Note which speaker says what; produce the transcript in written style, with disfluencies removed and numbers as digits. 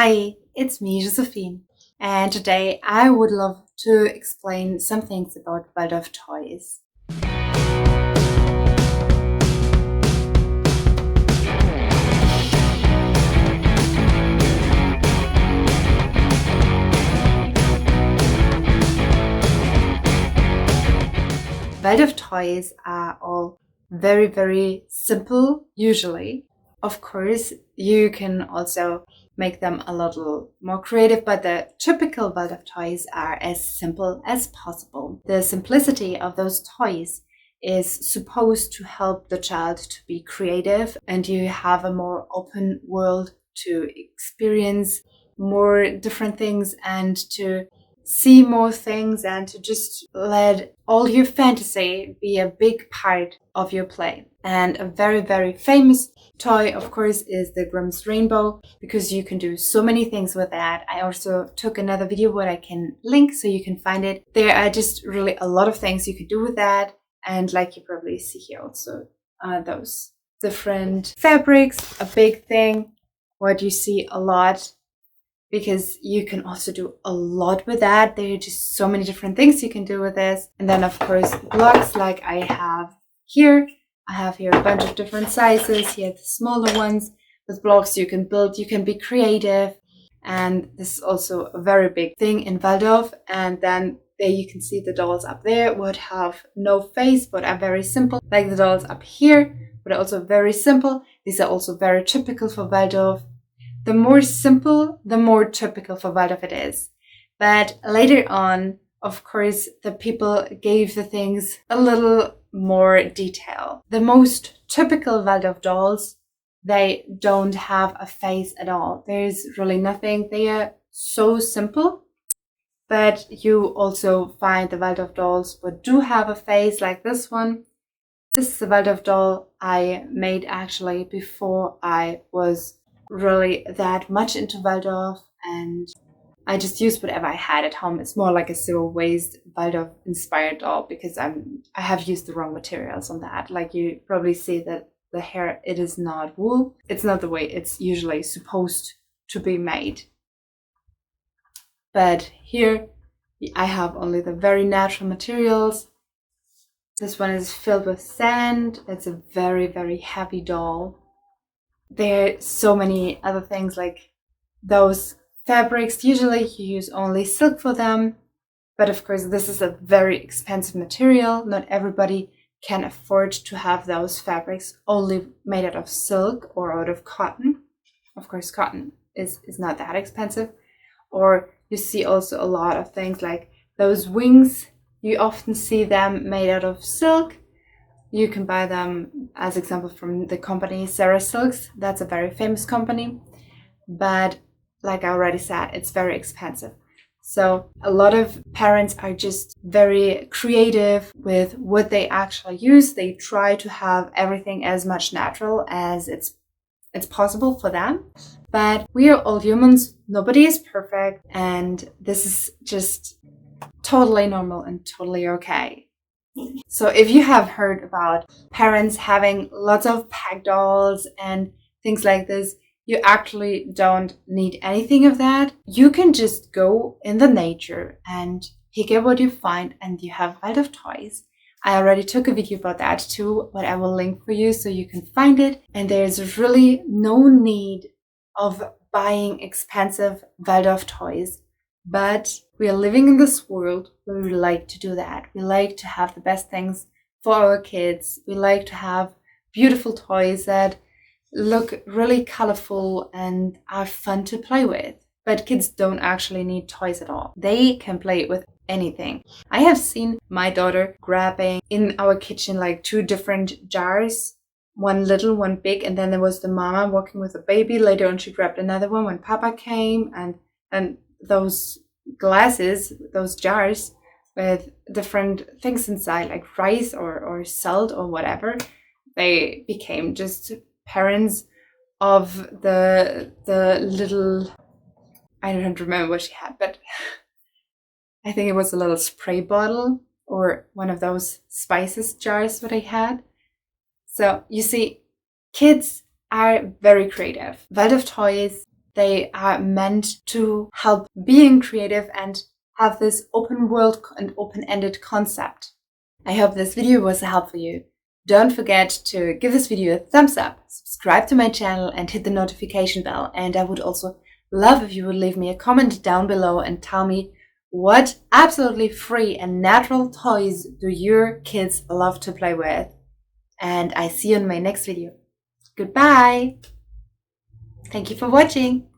Speaker 1: Hi, it's me, Josephine, and today I would love to explain some things about Waldorf Toys. Waldorf Toys are all very, very simple, usually. Of course, you can also make them a little more creative, but the typical Waldorf toys are as simple as possible. The simplicity of those toys is supposed to help the child to be creative, and you have a more open world to experience more different things and to see more things and to just let all your fantasy be a big part of your play. And a very, very famous toy, of course, is the Grimm's Rainbow, because you can do so many things with that. I also took another video where I can link so you can find it. There are just really a lot of things you can do with that. And like you probably see here also, those different fabrics, a big thing, what you see a lot, because you can also do a lot with that. There are just so many different things you can do with this. And then of course, blocks like I have here. I have here a bunch of different sizes. Here, the smaller ones. With blocks you can build, you can be creative. And this is also a very big thing in Waldorf. And then there you can see the dolls up there would have no face, but are very simple. Like the dolls up here, but are also very simple. These are also very typical for Waldorf. The more simple, the more typical for Waldorf it is. But later on, of course, the people gave the things a little more detail. The most typical Waldorf dolls, they don't have a face at all. There's really nothing. They are so simple. But you also find the Waldorf dolls that do have a face, like this one. This is a Waldorf doll I made actually before I was really that much into Waldorf, and I just used whatever I had at home. It's more like a zero waste Waldorf inspired doll, because I have used the wrong materials on that. Like you probably see that the hair, it is not wool. It's not the way it's usually supposed to be made. But here I have only the very natural materials. This one is filled with sand. It's a very, very heavy doll. There are so many other things like those fabrics. Usually you use only silk for them. But of course, this is a very expensive material. Not everybody can afford to have those fabrics only made out of silk or out of cotton. Of course, cotton is not that expensive. Or you see also a lot of things like those wings. You often see them made out of silk. You can buy them, as example, from the company Sarah Silks. That's a very famous company. But like I already said, it's very expensive. So a lot of parents are just very creative with what they actually use. They try to have everything as much natural as it's possible for them. But we are all humans. Nobody is perfect. And this is just totally normal and totally okay. So if you have heard about parents having lots of pack dolls and things like this, you actually don't need anything of that. You can just go in the nature and pick up what you find, and you have Waldorf toys. I already took a video about that too, but I will link for you so you can find it. And there's really no need of buying expensive Waldorf toys. But we are living in this world where we like to do that. We like to have the best things for our kids. We like to have beautiful toys that look really colorful and are fun to play with. But kids don't actually need toys at all. They can play with anything. I have seen my daughter grabbing in our kitchen like two different jars, one little, one big, and then there was the mama walking with a baby. Later on, she grabbed another one when Papa came, and those glasses, those jars with different things inside, like rice or salt or whatever, they became just parents of the little, I don't remember what she had, but I think it was a little spray bottle or one of those spices jars that I had. So you see, kids are very creative. Waldorf Toys They are meant to help being creative and have this open world and open-ended concept. I hope this video was a help for you. Don't forget to give this video a thumbs up, subscribe to my channel and hit the notification bell. And I would also love if you would leave me a comment down below and tell me what absolutely free and natural toys do your kids love to play with. And I see you in my next video. Goodbye! Thank you for watching!